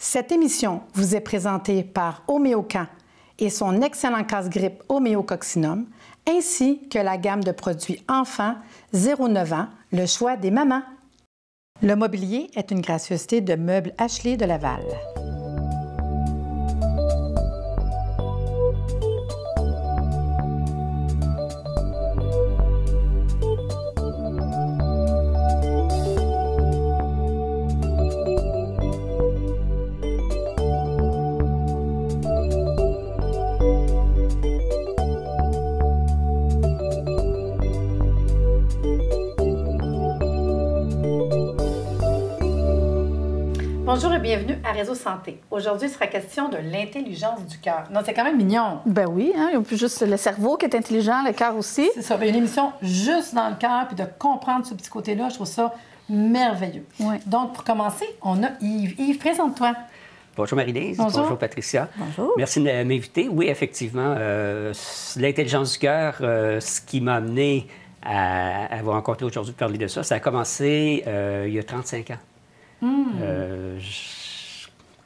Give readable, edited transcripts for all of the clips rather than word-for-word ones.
Cette émission vous est présentée par Homéocan et son excellent casse-grippe Homéococcinum, ainsi que la gamme de produits enfants 0-9 ans, le choix des mamans. Le mobilier est une gracieuseté de Meubles Ashley de Laval. Bonjour et bienvenue à Réseau Santé. Aujourd'hui, il sera question de l'intelligence du cœur. Non, c'est quand même mignon. Ben oui, hein, il n'y a plus juste le cerveau qui est intelligent, le cœur aussi. C'est ça, une émission juste dans le cœur, puis de comprendre ce petit côté-là, je trouve ça merveilleux. Oui. Donc, pour commencer, on a Yves. Yves, présente-toi. Bonjour Marie-Lise. Bonjour Patricia. Bonjour. Merci de m'inviter. Oui, effectivement, l'intelligence du cœur, ce qui m'a amené à vous rencontrer aujourd'hui pour parler de ça, ça a commencé il y a 35 ans.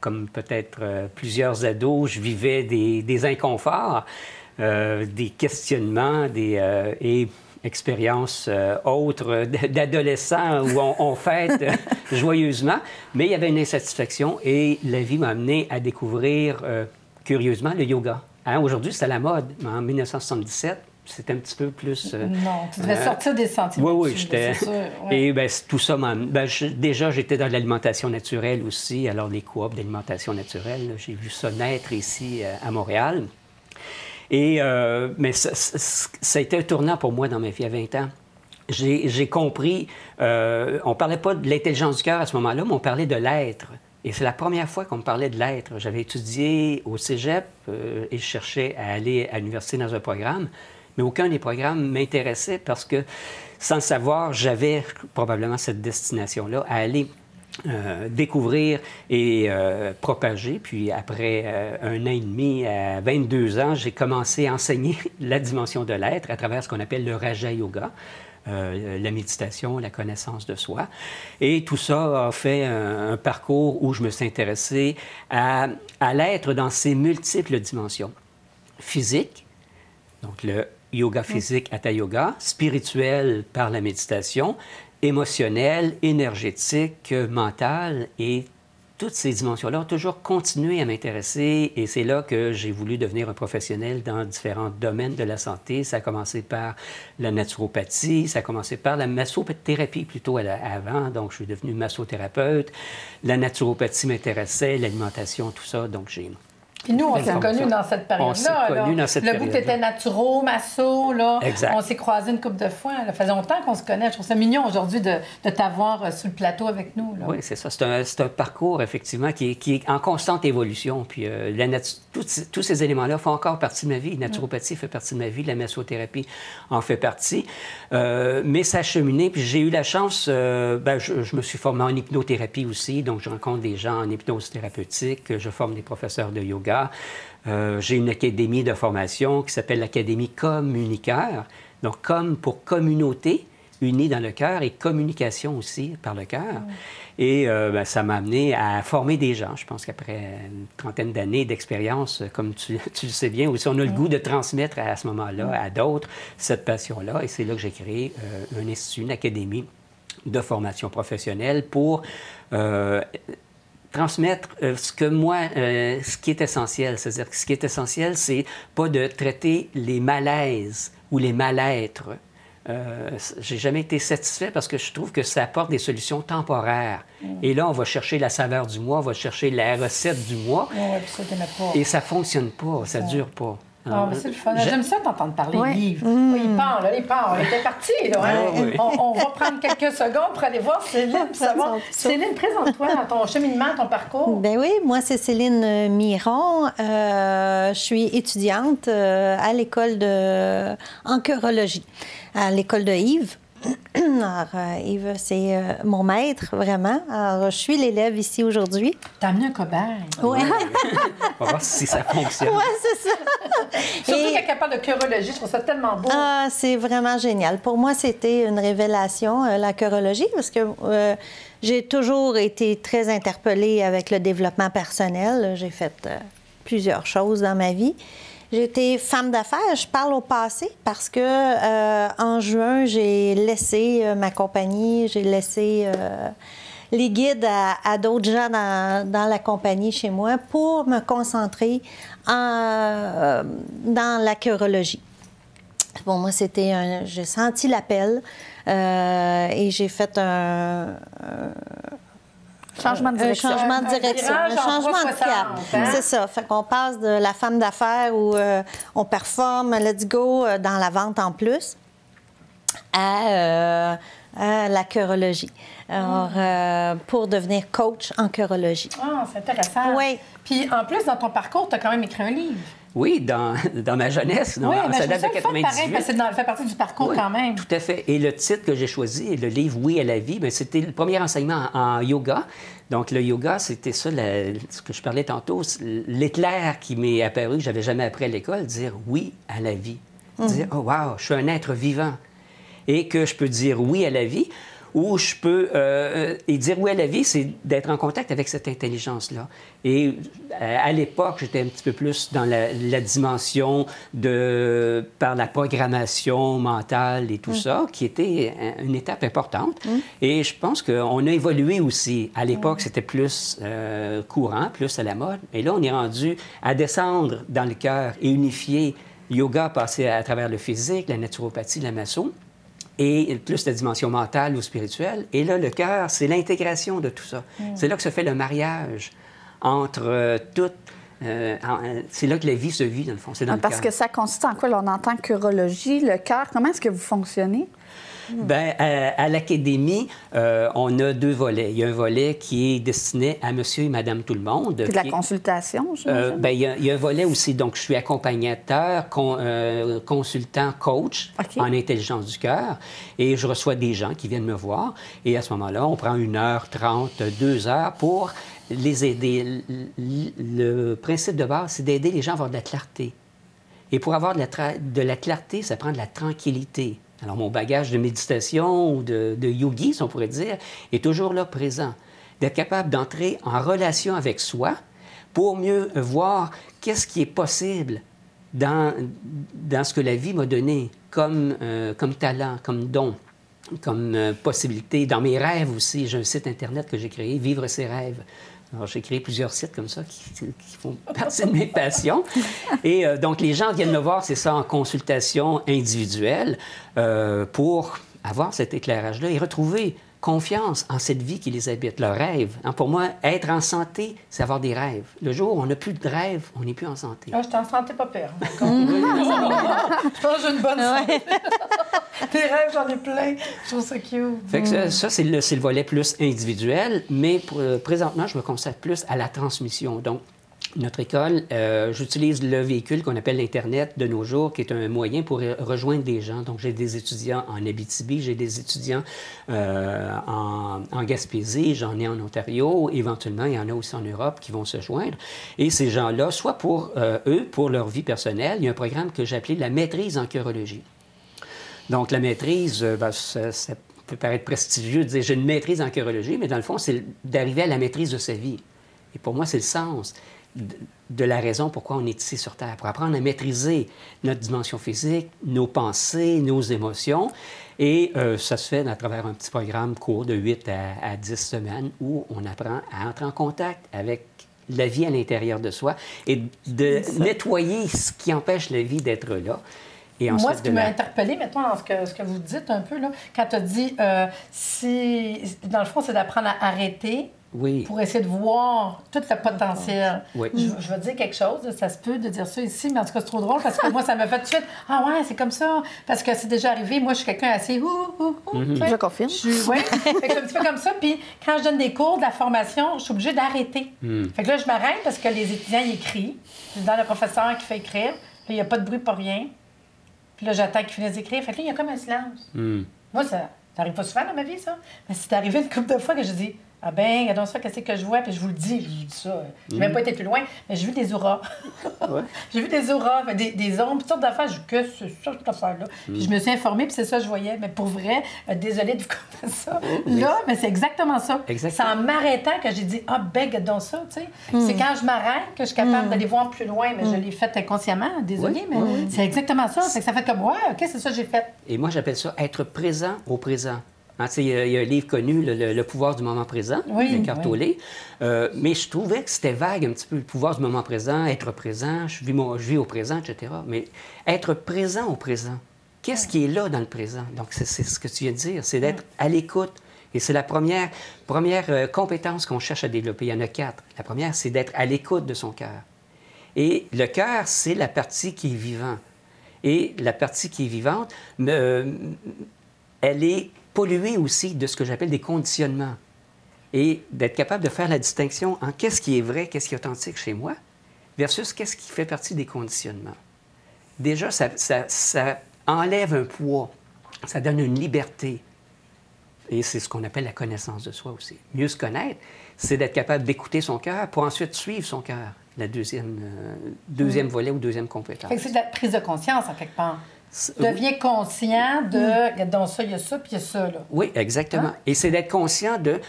Comme peut-être plusieurs ados, je vivais des inconforts, des questionnements et expériences autres d'adolescents où on fête joyeusement, mais il y avait une insatisfaction et la vie m'a amené à découvrir curieusement le yoga. Hein, aujourd'hui, c'est à la mode, mais en 1977, c'était un petit peu plus... non, tu devais sortir des sentiers. Oui, j'étais... Et bien, tout ça m'a... déjà, j'étais dans l'alimentation naturelle aussi, alors les coops d'alimentation naturelle, j'ai vu ça naître ici à Montréal. Et, mais ça a été un tournant pour moi dans ma vie à 20 ans. J'ai compris... on ne parlait pas de l'intelligence du cœur à ce moment-là, mais on parlait de l'être. Et c'est la première fois qu'on me parlait de l'être. J'avais étudié au cégep et je cherchais à aller à l'université dans un programme. Mais aucun des programmes m'intéressait parce que, sans le savoir, j'avais probablement cette destination-là à aller découvrir et propager. Puis après un an et demi, à 22 ans, j'ai commencé à enseigner la dimension de l'être à travers ce qu'on appelle le Raja Yoga, la méditation, la connaissance de soi. Et tout ça a fait un parcours où je me suis intéressé à l'être dans ses multiples dimensions. Physique, donc le yoga physique, hatha yoga, spirituel par la méditation, émotionnel, énergétique, mental, et toutes ces dimensions-là ont toujours continué à m'intéresser et c'est là que j'ai voulu devenir un professionnel dans différents domaines de la santé. Ça a commencé par la naturopathie, ça a commencé par la massothérapie plutôt avant, donc je suis devenu massothérapeute. La naturopathie m'intéressait, l'alimentation, tout ça, donc j'ai... Puis nous, on s'est connus dans cette période-là. On s'est connus dans cette période-là. Le bout que tu étais naturo, masso, là. Exact. On s'est croisés une couple de fois. Ça fait longtemps qu'on se connaît. Je trouve ça mignon aujourd'hui de t'avoir sur le plateau avec nous. Là. Oui, c'est ça. C'est un parcours, effectivement, qui est en constante évolution. Puis tous ces éléments-là font encore partie de ma vie. La naturopathie fait partie de ma vie. La massothérapie en fait partie. Mais ça a cheminé. Puis j'ai eu la chance... je me suis formé en hypnothérapie aussi. Donc, je rencontre des gens en hypnose thérapeutique. Je forme des professeurs de yoga. J'ai une académie de formation qui s'appelle l'Académie Communiqueur. Donc, comme pour communauté, unie dans le cœur, et communication aussi par le cœur. Et ça m'a amené à former des gens. Je pense qu'après une trentaine d'années d'expérience, comme tu le sais bien, aussi, on a le goût de transmettre à ce moment-là à d'autres cette passion-là. Et c'est là que j'ai créé un institut, une académie de formation professionnelle pour... transmettre ce qui est essentiel. C'est-à-dire que ce qui est essentiel, c'est pas de traiter les malaises ou les mal-êtres. J'ai jamais été satisfait parce que je trouve que ça apporte des solutions temporaires. Et là, on va chercher la saveur du mois, on va chercher la recette du mois. Et ça fonctionne pas, ça dure pas. Ah, mais c'est le fun. J'aime ça t'entendre parler, Yves. Il part. Il était parti, là. Hein? On va prendre quelques secondes pour aller voir Céline, pour savoir. Céline, présente-toi dans ton cheminement, ton parcours. Bien oui, moi, c'est Céline Miron. Je suis étudiante à l'école en chirurgie, à l'école de Yves. Alors, Yves, c'est mon maître, vraiment. Alors, je suis l'élève ici aujourd'hui. T'as amené un cobaye. Oui. On va voir si ça fonctionne. Oui, c'est ça. Surtout qu'elle parle de chirologie, je trouve ça tellement beau. Ah, c'est vraiment génial. Pour moi, c'était une révélation, la chirologie, parce que j'ai toujours été très interpellée avec le développement personnel. J'ai fait plusieurs choses dans ma vie. J'ai été femme d'affaires. Je parle au passé parce que en juin, j'ai laissé ma compagnie, j'ai laissé les guides à d'autres gens dans la compagnie chez moi pour me concentrer dans la chirologie. Bon, moi, j'ai senti l'appel et j'ai fait un changement de direction. Un changement de direction, un changement de cap. Hein? C'est ça. Fait qu'on passe de la femme d'affaires où on performe, let's go, dans la vente en plus, à la chirologie. Alors, pour devenir coach en chirologie. Ah, c'est intéressant. Oui. Puis, en plus, dans ton parcours, tu as quand même écrit un livre. Oui, dans ma jeunesse. Oui, mais ça date de 98. Pareil, parce que ça fait partie du parcours quand même. Tout à fait. Et le titre que j'ai choisi, le livre « Oui à la vie », c'était le premier enseignement en yoga. Donc, le yoga, c'était ça, ce que je parlais tantôt, l'éclair qui m'est apparu, que je n'avais jamais appris à l'école, dire « oui à la vie ». Dire « oh wow, je suis un être vivant ». Et que je peux dire « oui à la vie ». Ou je peux... et dire oui à la vie, c'est d'être en contact avec cette intelligence-là. Et à l'époque, j'étais un petit peu plus dans la dimension par la programmation mentale et tout ça, qui était une étape importante. Et je pense qu'on a évolué aussi. À l'époque, c'était plus courant, plus à la mode. Et là, on est rendu à descendre dans le cœur et unifier yoga, passer à travers le physique, la naturopathie, la masso, et plus la dimension mentale ou spirituelle. Et là, le cœur, c'est l'intégration de tout ça. C'est là que se fait le mariage entre toutes. C'est là que la vie se vit, dans le fond. C'est dans le Parce cœur. que ça consiste en quoi? Là, on entend chirologie, le cœur. Comment est-ce que vous fonctionnez? Bien, à l'Académie, on a 2 volets. Il y a un volet qui est destiné à monsieur et madame tout le monde. C'est de la consultation, j'imagine? Bien, il y a un volet aussi. Donc, je suis accompagnateur, consultant, coach en intelligence du cœur. Et je reçois des gens qui viennent me voir. Et à ce moment-là, on prend 1h30, 2 heures pour les aider. Le principe de base, c'est d'aider les gens à avoir de la clarté. Et pour avoir de la clarté, ça prend de la tranquillité. Alors, mon bagage de méditation ou de yogi, si on pourrait dire, est toujours là présent. D'être capable d'entrer en relation avec soi pour mieux voir qu'est-ce qui est possible dans ce que la vie m'a donné comme talent, comme don, comme possibilité. Dans mes rêves aussi, j'ai un site Internet que j'ai créé, Vivre ses rêves. Alors, j'ai créé plusieurs sites comme ça qui font partie de mes passions. Et donc, les gens viennent me voir, c'est ça, en consultation individuelle pour avoir cet éclairage-là et retrouver confiance en cette vie qui les habite, leurs rêves. Hein, pour moi, être en santé, c'est avoir des rêves. Le jour où on n'a plus de rêves, on n'est plus en santé. Ah, je t'en sentais pas pire. Je pense que j'ai une bonne santé. Tes rêves, j'en ai plein. Je trouve ça cute. Fait que ça c'est le volet plus individuel, mais présentement, je me consacre plus à la transmission. Donc, notre école, j'utilise le véhicule qu'on appelle l'Internet de nos jours, qui est un moyen pour rejoindre des gens. Donc, j'ai des étudiants en Abitibi, j'ai des étudiants en Gaspésie, j'en ai en Ontario. Éventuellement, il y en a aussi en Europe qui vont se joindre. Et ces gens-là, soit pour eux, pour leur vie personnelle, il y a un programme que j'ai appelé la maîtrise en chirologie. Donc, la maîtrise, ça peut paraître prestigieux de dire j'ai une maîtrise en chirologie, mais dans le fond, c'est d'arriver à la maîtrise de sa vie. Et pour moi, c'est le sens de la raison pourquoi on est ici sur Terre, pour apprendre à maîtriser notre dimension physique, nos pensées, nos émotions. Et ça se fait à travers un petit programme court de 8 à 10 semaines où on apprend à entrer en contact avec la vie à l'intérieur de soi et de nettoyer ce qui empêche la vie d'être là. Et moi, ce qui m'a interpellée, mettons, dans ce que vous dites un peu, là, quand tu as dit, dans le fond, c'est d'apprendre à arrêter pour essayer de voir tout le potentiel. Oui. Je vais dire quelque chose, ça se peut de dire ça ici, mais en tout cas, c'est trop drôle parce que moi, ça m'a fait tout de suite, ah ouais, c'est comme ça, parce que c'est déjà arrivé. Moi, je suis quelqu'un assez Je confirme. Oui, fait que je suis un petit peu comme ça. Puis quand je donne des cours de la formation, je suis obligée d'arrêter. Fait que là, je m'arrête parce que les étudiants, ils écrivent. Je suis dans le professeur qui fait écrire. Là, il n'y a pas de bruit, pas rien. Puis là, j'attends qu'ils finissent d'écrire. Fait que là, il y a comme un silence. Moi, ça Ça n'arrive pas souvent dans ma vie, ça. Mais c'est arrivé une couple de fois que je dis, ah ben, regardons ça, qu'est-ce que je vois? Puis je vous dis ça. Je n'ai même pas été plus loin, mais j'ai vu des auras. Ouais. J'ai vu des auras, des ombres, toutes sortes d'affaires. Je dis, que c'est ça, cette affaire-là? Puis je me suis informée, puis c'est ça que je voyais. Mais pour vrai, désolée de vous conter ça. Là, mais c'est exactement ça. C'est en m'arrêtant que j'ai dit, ah ben, regardons ça, tu sais. C'est quand je m'arrête que je suis capable d'aller voir plus loin, mais je l'ai fait inconsciemment. Désolée, mais c'est exactement ça. C'est que ça fait comme, ouais, OK, c'est ça que j'ai fait. Et moi, j'appelle ça être présent au présent. Hein, il y a un livre connu, le pouvoir du moment présent, d'Eckhart Tolle. Mais je trouvais que c'était vague un petit peu, le pouvoir du moment présent, être présent, je vis au présent, etc. Mais être présent au présent, qu'est-ce qui est là dans le présent? Donc, c'est ce que tu viens de dire, c'est d'être à l'écoute. Et c'est la première compétence qu'on cherche à développer. Il y en a 4. La première, c'est d'être à l'écoute de son cœur. Et le cœur, c'est la partie qui est vivante. Et la partie qui est vivante, elle est polluée aussi de ce que j'appelle des conditionnements. Et d'être capable de faire la distinction en qu'est-ce qui est vrai, qu'est-ce qui est authentique chez moi, versus qu'est-ce qui fait partie des conditionnements. Déjà, ça enlève un poids, ça donne une liberté. Et c'est ce qu'on appelle la connaissance de soi aussi. Mieux se connaître, c'est d'être capable d'écouter son cœur pour ensuite suivre son cœur. La deuxième volet ou deuxième compétence. C'est de la prise de conscience, en quelque part. Deviens conscient de, dans ça, il y a ça, puis il y a ça, là. Oui, exactement. Hein? Et c'est d'être conscient de...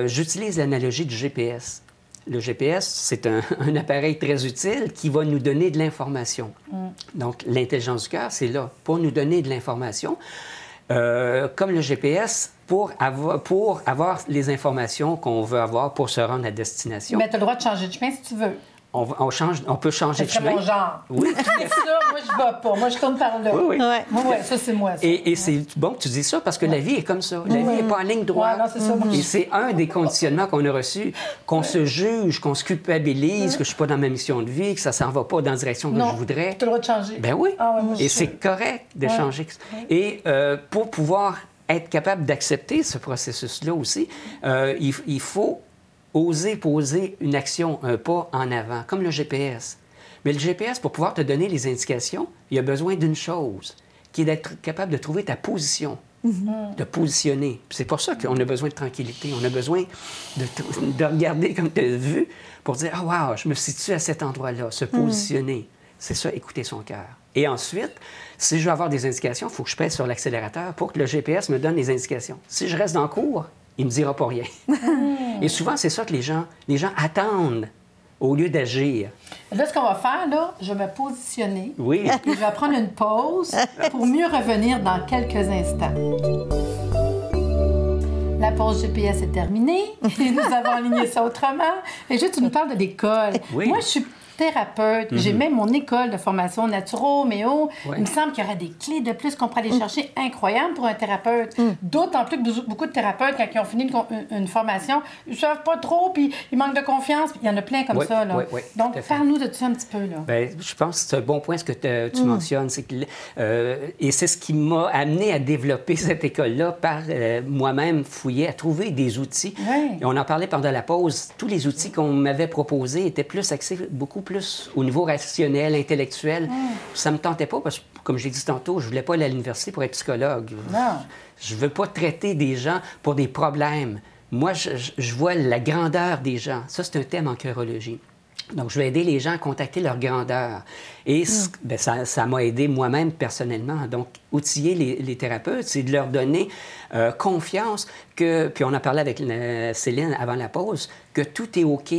j'utilise l'analogie du GPS. Le GPS, c'est un appareil très utile qui va nous donner de l'information. Donc, l'intelligence du cœur, c'est là, pour nous donner de l'information. Comme le GPS, pour avoir les informations qu'on veut avoir pour se rendre à destination. Mais tu as le droit de changer de chemin si tu veux. On peut changer de chemin. C'est mon genre. Oui. Ça, moi, je ne vais pas. Moi, je tourne par là. Oui. Ouais, ça, c'est moi. Ça. Et c'est bon que tu dis ça parce que la vie est comme ça. La vie n'est pas en ligne droite. Ouais, non, c'est ça, Et c'est un des conditionnements qu'on a reçus, qu'on se juge, qu'on se culpabilise, que je ne suis pas dans ma mission de vie, que ça ne s'en va pas dans la direction que je voudrais. Tu as le droit de changer. Ben oui. Moi, et c'est correct de changer. Et pour pouvoir être capable d'accepter ce processus-là aussi, il faut oser poser une action, un pas en avant, comme le GPS. Mais le GPS, pour pouvoir te donner les indications, il a besoin d'une chose, qui est d'être capable de trouver ta position, de positionner. C'est pour ça qu'on a besoin de tranquillité. On a besoin de regarder comme tu as vu pour dire « Ah, wow, je me situe à cet endroit-là », se positionner. C'est ça, écouter son cœur. Et ensuite, si je veux avoir des indications, il faut que je pèse sur l'accélérateur pour que le GPS me donne les indications. Si je reste dans le cours, il ne me dira pas rien. Et souvent, c'est ça que les gens attendent au lieu d'agir. Là, ce qu'on va faire, là, je vais me positionner. Oui. Puis je vais prendre une pause pour mieux revenir dans quelques instants. La pause GPS est terminée. Et nous avons aligné ça autrement. Et juste, tu nous parles de l'école. Oui. Moi, je suis thérapeute. J'ai même mon école de formation naturo, homéo. Il me semble qu'il y aurait des clés de plus qu'on pourrait aller chercher incroyables pour un thérapeute. D'autant plus que beaucoup de thérapeutes, quand ils ont fini une formation, ils ne savent pas trop, puis ils manquent de confiance. Il y en a plein comme ça. Là. Donc, parle-nous de ça un petit peu. Là. Bien, je pense que c'est un bon point ce que tu mentionnes. C'est que, et c'est ce qui m'a amené à développer cette école-là par moi-même fouiller, à trouver des outils. Et on en parlait pendant la pause. Tous les outils qu'on m'avait proposés étaient plus axés beaucoup plus au niveau rationnel, intellectuel. Ça me tentait pas parce que, comme j'ai dit tantôt, je voulais pas aller à l'université pour être psychologue. Non. Je veux pas traiter des gens pour des problèmes. Moi, je vois la grandeur des gens. Ça, c'est un thème en chirologie. Donc, je vais aider les gens à contacter leur grandeur. Et bien, ça m'a aidé moi-même personnellement. Donc, outiller les thérapeutes, c'est de leur donner confiance que, puis on en parlait avec Céline avant la pause, que tout est OK.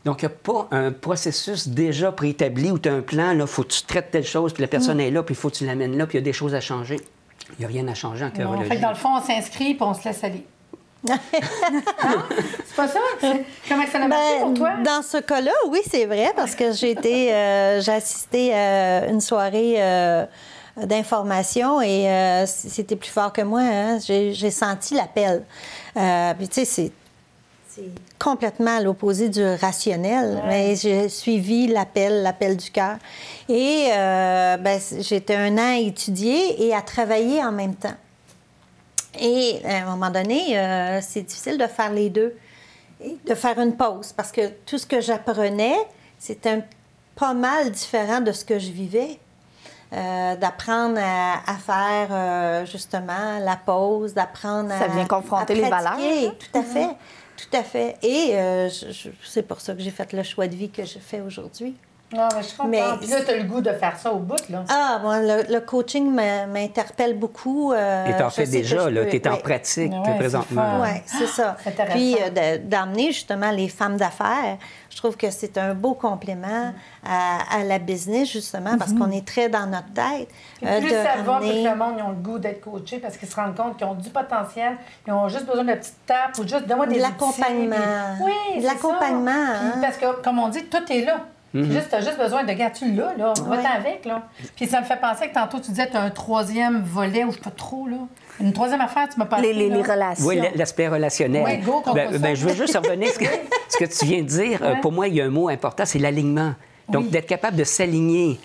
Donc, il n'y a pas un processus déjà préétabli où tu as un plan, là, il faut que tu traites telle chose, puis la personne est là, puis il faut que tu l'amènes là, puis il y a des choses à changer. Il n'y a rien à changer en chirologie. Fait que dans le fond, on s'inscrit, puis on se laisse aller. C'est pas ça? Comment ça a marché pour toi? Dans ce cas-là, oui, c'est vrai, parce que j'ai assisté à une soirée d'information et c'était plus fort que moi. Hein? J'ai senti l'appel. Puis, tu sais, c'est complètement à l'opposé du rationnel, mais j'ai suivi l'appel du cœur. Et j'étais 1 an à étudier et à travailler en même temps. Et à un moment donné, c'est difficile de faire les deux, et de faire une pause, parce que tout ce que j'apprenais, c'était pas mal différent de ce que je vivais. d'apprendre à faire justement la pause, d'apprendre Ça vient confronter les valeurs. Tout à fait, tout à fait. Et c'est pour ça que j'ai fait le choix de vie que je fais aujourd'hui. Ah, mais je comprends. Puis là, tu as le goût de faire ça au bout, là. Ah, bon, le coaching m'interpelle beaucoup. Et tu en fais déjà, là. Tu es en pratique présentement. Oui, c'est ça. Puis d'emmener justement les femmes d'affaires, je trouve que c'est un beau complément à la business, justement, parce qu'on est très dans notre tête. Plus ça va, plus le monde ils ont le goût d'être coachés parce qu'ils se rendent compte qu'ils ont du potentiel, ils ont juste besoin de petite tape ou juste donne-moi des l'accompagnement. Oui, de l'accompagnement. Hein? Parce que, comme on dit, tout est là. Tu as juste besoin de gars, tu l'as, là. Va-t'en avec, là. Puis ça me fait penser que tantôt, tu disais que tu as un troisième volet, ou je sais pas trop, là. Une troisième affaire, tu m'as parlé. Les relations. Oui, l'aspect relationnel. Oui, go, je veux juste revenir à ce que tu viens de dire. Ouais. Pour moi, il y a un mot important, c'est l'alignement. Donc, d'être capable de s'aligner.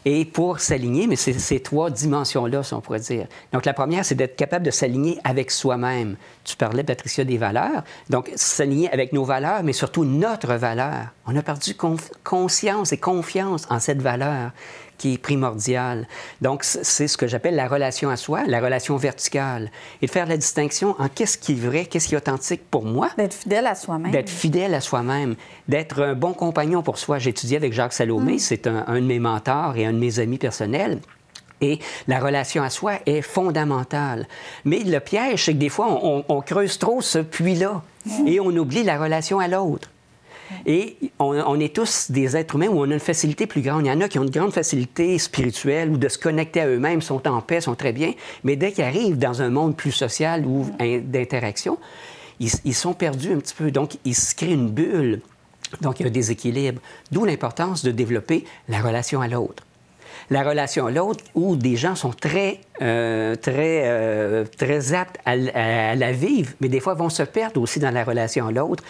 Et pour s'aligner, mais c'est ces trois dimensions-là, si on pourrait dire. Donc, la première, c'est d'être capable de s'aligner avec soi-même. Tu parlais, Patricia, des valeurs. Donc, s'aligner avec nos valeurs, mais surtout notre valeur. On a perdu conscience et confiance en cette valeur qui est primordiale. Donc, c'est ce que j'appelle la relation à soi, la relation verticale. Et de faire la distinction en qu'est-ce qui est vrai, qu'est-ce qui est authentique pour moi. D'être fidèle à soi-même. D'être fidèle à soi-même. D'être un bon compagnon pour soi. J'ai étudié avec Jacques Salomé, c'est un de mes mentors et un de mes amis personnels. Et la relation à soi est fondamentale. Mais le piège, c'est que des fois, on creuse trop ce puits-là et on oublie la relation à l'autre. Et on est tous des êtres humains où on a une facilité plus grande. Il y en a qui ont une grande facilité spirituelle ou de se connecter à eux-mêmes, sont en paix, sont très bien. Mais dès qu'ils arrivent dans un monde plus social ou d'interaction, ils sont perdus un petit peu. Donc, ils se créent une bulle. Donc, il y a un déséquilibre. D'où l'importance de développer la relation à l'autre. La relation à l'autre où des gens sont très aptes à la vivre, mais des fois vont se perdre aussi dans la relation à l'autre.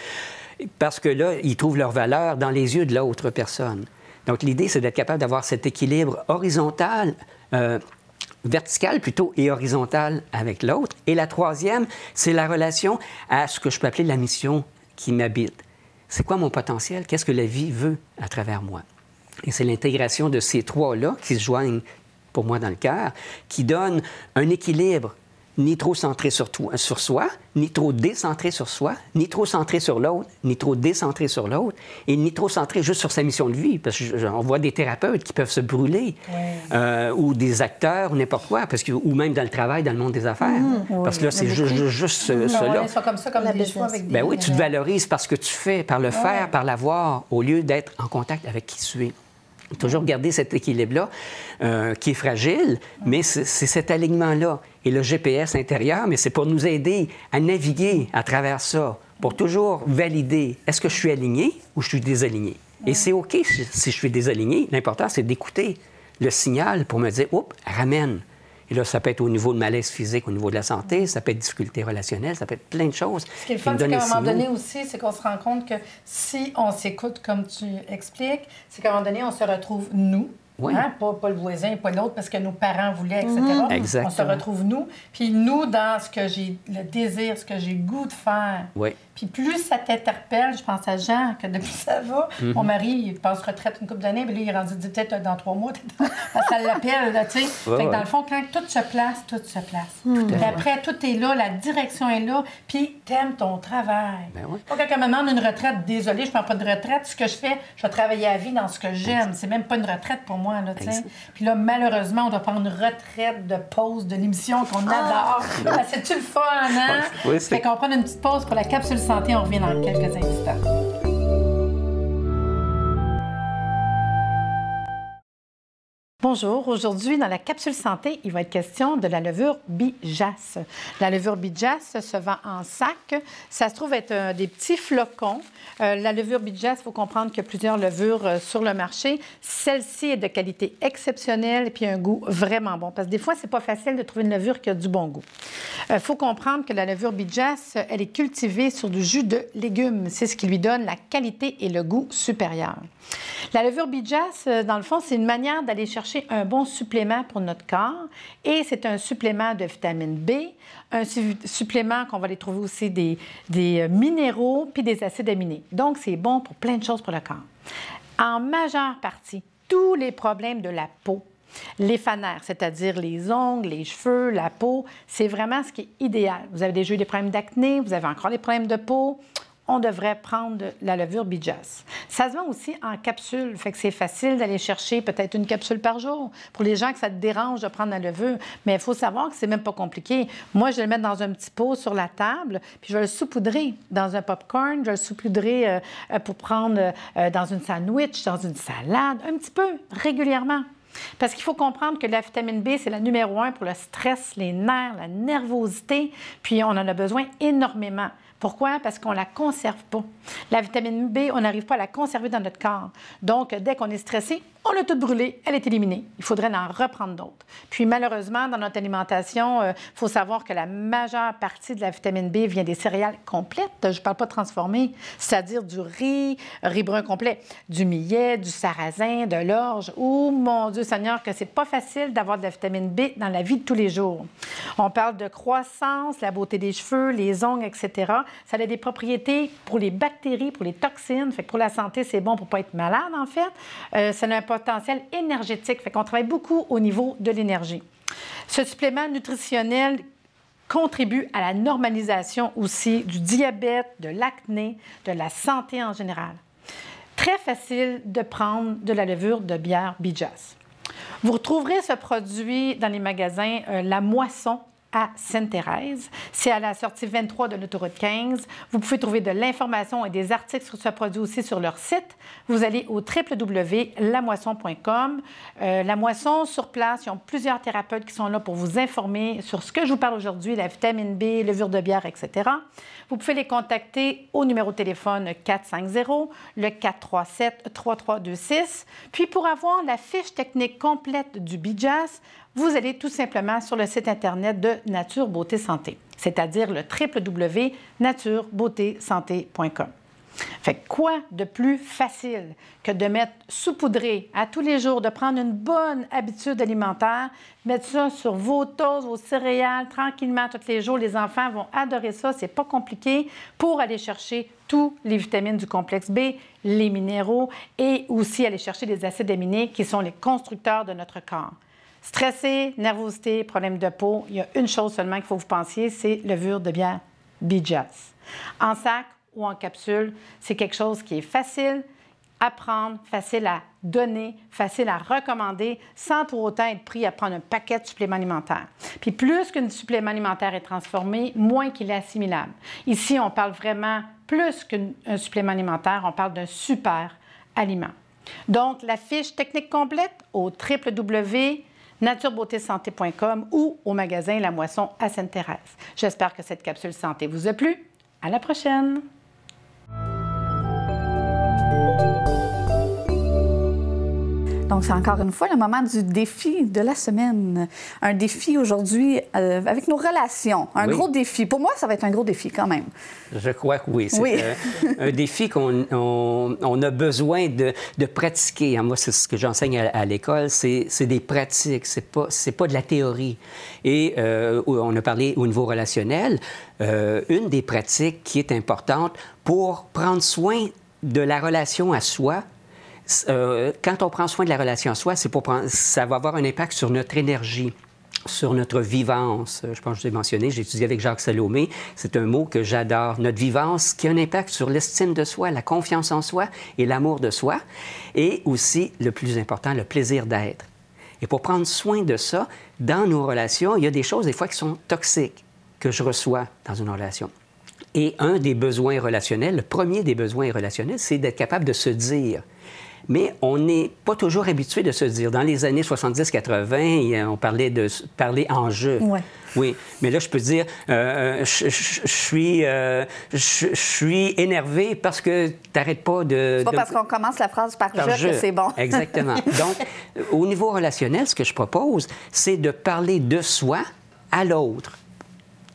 Parce que là, ils trouvent leur valeur dans les yeux de l'autre personne. Donc, l'idée, c'est d'être capable d'avoir cet équilibre horizontal, vertical plutôt, et horizontal avec l'autre. Et la troisième, c'est la relation à ce que je peux appeler la mission qui m'habite. C'est quoi mon potentiel? Qu'est-ce que la vie veut à travers moi? Et c'est l'intégration de ces trois-là qui se joignent, pour moi, dans le cœur, qui donne un équilibre ni trop centré sur soi, ni trop décentré sur soi, ni trop centré sur l'autre, ni trop décentré sur l'autre, et ni trop centré juste sur sa mission de vie. Parce qu'on voit des thérapeutes qui peuvent se brûler, ou des acteurs, ou n'importe quoi, ou même dans le travail, dans le monde des affaires. Parce que là, c'est juste cela. C'est comme ça, comme des choix avec des... Ben oui, tu te valorises par ce que tu fais, par le faire, par l'avoir, au lieu d'être en contact avec qui tu es. Toujours garder cet équilibre-là, qui est fragile, mais c'est cet alignement-là. Et le GPS intérieur, mais c'est pour nous aider à naviguer à travers ça, pour toujours valider, est-ce que je suis aligné ou je suis désaligné? Et c'est OK si je suis désaligné. L'important, c'est d'écouter le signal pour me dire, oups, ramène. Et là, ça peut être au niveau de malaise physique, au niveau de la santé, ça peut être difficulté relationnelle, ça peut être plein de choses. Ce qui est le fun, c'est qu'à un moment donné aussi, c'est qu'on se rend compte que si on s'écoute comme tu expliques, c'est qu'à un moment donné, on se retrouve nous. Oui. Hein? Pas le voisin, pas l'autre, parce que nos parents voulaient, etc. Exactement. On se retrouve nous. Puis nous, dans ce que j'ai le désir, ce que j'ai le goût de faire. Oui. Puis plus ça t'interpelle, je pense à Jean, que depuis ça va, mon mari, il passe retraite une couple d'années, mais là, il est rendu peut-être dans 3 mois, ça l'appelle, là, tu sais. Fait que dans le fond, quand tout se place, tout se place. Puis après, tout est là, la direction est là, puis t'aimes ton travail. Ben oui. Pas quelqu'un me demande une retraite, désolé, je prends pas de retraite. Ce que je fais, je vais travailler à vie dans ce que j'aime. C'est même pas une retraite pour moi, là, tu sais. Puis là, malheureusement, on doit prendre une retraite de pause de l'émission qu'on adore. C'est-tu le fun, hein? Oui, fait qu'on prend une petite pause pour la capsule santé, on revient dans quelques instants. Bonjour. Aujourd'hui, dans la capsule santé, il va être question de la levure Bijass. La levure Bijass se vend en sac. Ça se trouve être des petits flocons. La levure Bijass, il faut comprendre qu'il y a plusieurs levures sur le marché. Celle-ci est de qualité exceptionnelle et puis un goût vraiment bon. Parce que des fois, c'est pas facile de trouver une levure qui a du bon goût. Il faut comprendre que la levure Bijass, elle est cultivée sur du jus de légumes. C'est ce qui lui donne la qualité et le goût supérieur. La levure Bijass, dans le fond, c'est une manière d'aller chercher un bon supplément pour notre corps et c'est un supplément de vitamine B, un supplément qu'on va aller trouver aussi des minéraux puis des acides aminés. Donc, c'est bon pour plein de choses pour le corps. En majeure partie, tous les problèmes de la peau, Les fanères, c'est-à-dire les ongles, les cheveux, la peau, c'est vraiment ce qui est idéal. Vous avez déjà eu des problèmes d'acné, vous avez encore des problèmes de peau, on devrait prendre de la levure Bijas. Ça se vend aussi en capsule, fait que c'est facile d'aller chercher peut-être une capsule par jour. Pour les gens que ça te dérange de prendre la levure, mais il faut savoir que c'est même pas compliqué. Moi, je vais le mettre dans un petit pot sur la table, puis je vais le saupoudrer dans un popcorn, je vais le saupoudrer pour prendre dans une sandwich, dans une salade, un petit peu, régulièrement. Parce qu'il faut comprendre que la vitamine B, c'est la numéro 1 pour le stress, les nerfs, la nervosité, puis on en a besoin énormément. Pourquoi? Parce qu'on ne la conserve pas. La vitamine B, on n'arrive pas à la conserver dans notre corps. Donc, dès qu'on est stressé, on l'a toute brûlée, elle est éliminée. Il faudrait en reprendre d'autres. Puis, malheureusement, dans notre alimentation, il faut savoir que la majeure partie de la vitamine B vient des céréales complètes. Je ne parle pas de transformées, c'est-à-dire du riz brun complet, du millet, du sarrasin, de l'orge. Oh, mon Dieu Seigneur, que c'est pas facile d'avoir de la vitamine B dans la vie de tous les jours. On parle de croissance, la beauté des cheveux, les ongles, etc. Ça a des propriétés pour les bactéries, pour les toxines. Fait que pour la santé, c'est bon pour ne pas être malade, en fait. Ça a un potentiel énergétique. Fait qu'on travaille beaucoup au niveau de l'énergie. Ce supplément nutritionnel contribue à la normalisation aussi du diabète, de l'acné, de la santé en général. Très facile de prendre de la levure de bière Bijas. Vous retrouverez ce produit dans les magasins La Moisson à Sainte-Thérèse. C'est à la sortie 23 de l'autoroute 15. Vous pouvez trouver de l'information et des articles sur ce produit aussi sur leur site. Vous allez au www.lamoisson.com. La Moisson, sur place, ils ont plusieurs thérapeutes qui sont là pour vous informer sur ce que je vous parle aujourd'hui, la vitamine B, levure de bière, etc. Vous pouvez les contacter au numéro de téléphone 450 le 437-3326. Puis pour avoir la fiche technique complète du Bijas, vous allez tout simplement sur le site Internet de Nature Beauté Santé, c'est-à-dire le www.naturebeautésanté.com. Fait que quoi de plus facile que de mettre saupoudré à tous les jours, de prendre une bonne habitude alimentaire, mettre ça sur vos toasts, vos céréales, tranquillement tous les jours. Les enfants vont adorer ça, c'est pas compliqué, pour aller chercher tous les vitamines du complexe B, les minéraux et aussi aller chercher les acides aminés qui sont les constructeurs de notre corps. Stressé, nervosité, problème de peau, il y a une chose seulement qu'il faut que vous pensiez, c'est levure de bière Bijas. En sac ou en capsule, c'est quelque chose qui est facile à prendre, facile à donner, facile à recommander, sans pour autant être pris à prendre un paquet de suppléments alimentaires. Puis plus qu'un supplément alimentaire est transformé, moins qu'il est assimilable. Ici, on parle vraiment plus qu'un supplément alimentaire, on parle d'un super aliment. Donc, la fiche technique complète au www.naturebeautésanté.com ou au magasin La Moisson à Sainte-Thérèse. J'espère que cette capsule santé vous a plu. À la prochaine! Donc, c'est encore une fois le moment du défi de la semaine. Un défi aujourd'hui avec nos relations. Un gros défi. Pour moi, ça va être un gros défi quand même. Je crois que oui. C'est un défi qu'on a besoin de pratiquer. Moi, c'est ce que j'enseigne à l'école. C'est des pratiques. C'est pas de la théorie. Et on a parlé au niveau relationnel. Une des pratiques qui est importante pour prendre soin de la relation à soi, quand on prend soin de la relation à soi, ça va avoir un impact sur notre énergie, sur notre vivance. Je pense que je l'ai mentionné, j'ai étudié avec Jacques Salomé. C'est un mot que j'adore. Notre vivance qui a un impact sur l'estime de soi, la confiance en soi et l'amour de soi. Et aussi, le plus important, le plaisir d'être. Et pour prendre soin de ça, dans nos relations, il y a des choses, des fois, qui sont toxiques que je reçois dans une relation. Et un des besoins relationnels, le premier des besoins relationnels, c'est d'être capable de se dire. Mais on n'est pas toujours habitué de se dire. Dans les années 70-80, on parlait de parler en jeu. Ouais. Oui, mais là, je peux dire, je suis énervé parce que tu n'arrêtes pas de... C'est pas parce qu'on commence la phrase par je que c'est bon. Exactement. Donc, au niveau relationnel, ce que je propose, c'est de parler de soi à l'autre.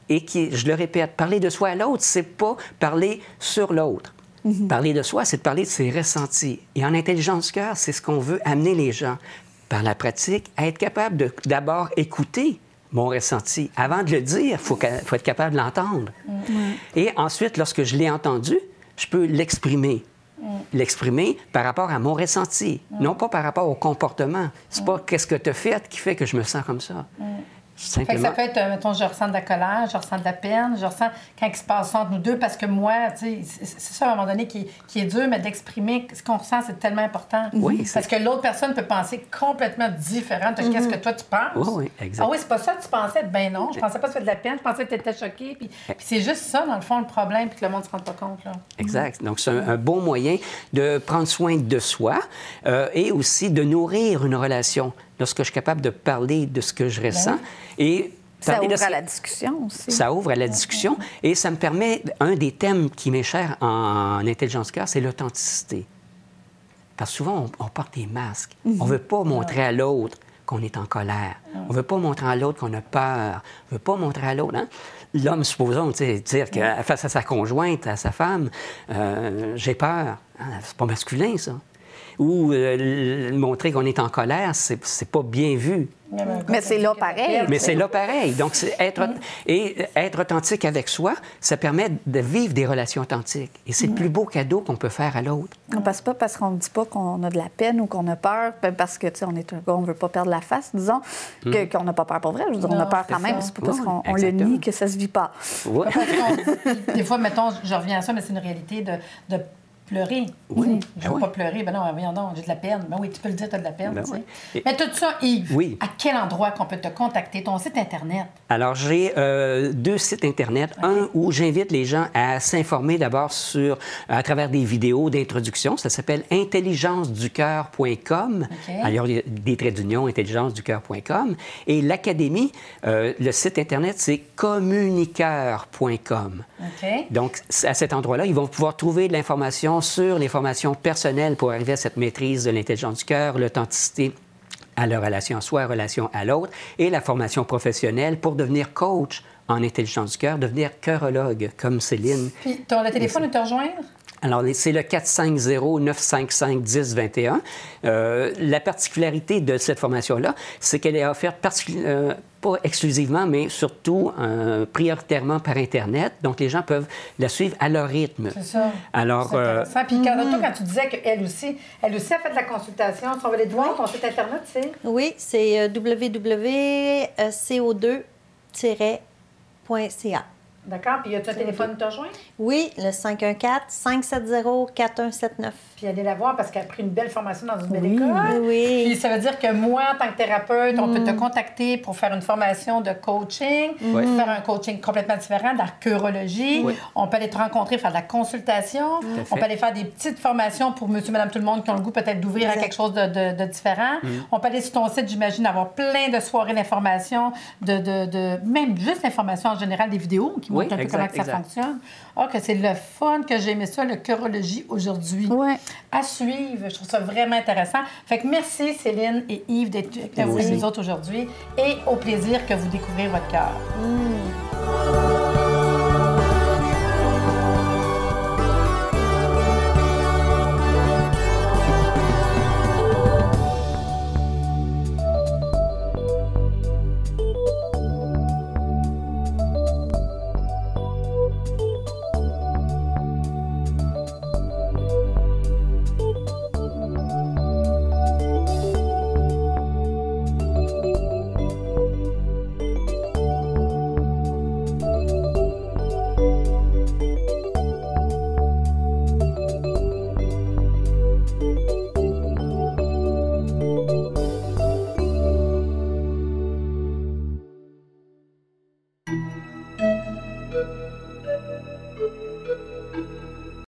Et je le répète, parler de soi à l'autre, c'est pas parler sur l'autre. Parler de soi, c'est de parler de ses ressentis. Et en intelligence du cœur, c'est ce qu'on veut amener les gens. Par la pratique, à être capable de d'abord écouter mon ressenti. Avant de le dire, il faut être capable de l'entendre. Et ensuite, lorsque je l'ai entendu, je peux l'exprimer. l'exprimer par rapport à mon ressenti, non pas par rapport au comportement. C'est pas qu'est-ce que tu as fait qui fait que je me sens comme ça. Fait que ça peut être, mettons, je ressens de la colère, je ressens de la peine, je ressens quand il se passe entre nous deux, parce que moi, tu sais, c'est ça à un moment donné qui est dur, mais d'exprimer ce qu'on ressent, c'est tellement important. Oui, parce que l'autre personne peut penser complètement différent de qu'est-ce que toi tu penses. Oui, exact. Ah oui, c'est pas ça que tu pensais? Ben non, je pensais pas que ça fait de la peine, je pensais que tu étais choquée. Puis c'est juste ça, dans le fond, le problème, puis que le monde ne se rend pas compte. Là. Exact. Donc, c'est un bon moyen de prendre soin de soi et aussi de nourrir une relation. Lorsque je suis capable de parler de ce que je ressens et ça ouvre à la discussion aussi. Ça ouvre à la discussion et ça me permet... Un des thèmes qui m'est cher en intelligence du cœur, c'est l'authenticité. Parce que souvent, on porte des masques. On ne veut pas montrer à l'autre qu'on est en colère. On ne veut pas montrer à l'autre qu'on a peur. On ne veut pas montrer à l'autre... Hein? L'homme, supposons, dire que face à sa conjointe, à sa femme, j'ai peur. Hein? C'est pas masculin, ça. Ou montrer qu'on est en colère, c'est pas bien vu. Mais c'est là pareil. Mais c'est là pareil. Donc, être authentique avec soi, ça permet de vivre des relations authentiques. Et c'est le plus beau cadeau qu'on peut faire à l'autre. On passe pas parce qu'on ne dit pas qu'on a de la peine ou qu'on a peur, parce que, tu sais, on est un gars, on veut pas perdre la face, disons, qu'on n'a pas peur pour vrai. Je veux dire, on a peur quand même. C'est pas parce qu'on le nie que ça se vit pas. Ouais. Des fois, mettons, je reviens à ça, mais c'est une réalité de pleurer. Oui. Je ne veux pas pleurer. Ben non, voyons donc, j'ai de la peine. Ben oui, tu peux le dire, tu as de la peine. Oui. Mais tout ça, Yves, oui. À quel endroit qu'on peut te contacter? Ton site Internet? Alors, j'ai 2 sites Internet. Un où j'invite les gens à s'informer d'abord à travers des vidéos d'introduction. Ça s'appelle intelligenceducoeur.com. Alors, il y a des traits d'union, intelligenceducoeur.com. Et l'Académie, le site Internet, c'est communiqueur.com. Donc, à cet endroit-là, ils vont pouvoir trouver de l'information sur les formations personnelles pour arriver à cette maîtrise de l'intelligence du cœur, l'authenticité à la relation à soi, relation à l'autre, et la formation professionnelle pour devenir coach en intelligence du cœur, devenir cœurologue, comme Céline. Puis, ton téléphone, te rejoindre? Alors, c'est le 450-955-1021. La particularité de cette formation-là, c'est qu'elle est offerte pas exclusivement, mais surtout prioritairement par Internet. Donc, les gens peuvent la suivre à leur rythme. C'est ça. Alors, puis quand tu disais qu'elle aussi a fait de la consultation, si on va aller voir ton site Internet, c'est? Oui, c'est www.co2-.ca. D'accord. Puis, y a-tu un téléphone de te rejoindre? Oui, le 514-570-4179. Puis, allez la voir parce qu'elle a pris une belle formation dans une belle école. Oui. Puis, ça veut dire que moi, en tant que thérapeute, on peut te contacter pour faire une formation de coaching, faire un coaching complètement différent, de la chirurgie. On peut aller te rencontrer, faire de la consultation. On peut aller faire des petites formations pour monsieur, madame, tout le monde qui ont le goût peut-être d'ouvrir à quelque chose de différent. On peut aller sur ton site, j'imagine, avoir plein de soirées d'informations, même juste l'information en général, des vidéos qui montrent un peu comment ça fonctionne. Ah, que c'est le fun, que j'ai aimé ça, le chirurgie aujourd'hui. Oui. À suivre. Je trouve ça vraiment intéressant. Fait que merci, Céline et Yves, d'être avec nous autres aujourd'hui et au plaisir que vous découvrez votre cœur.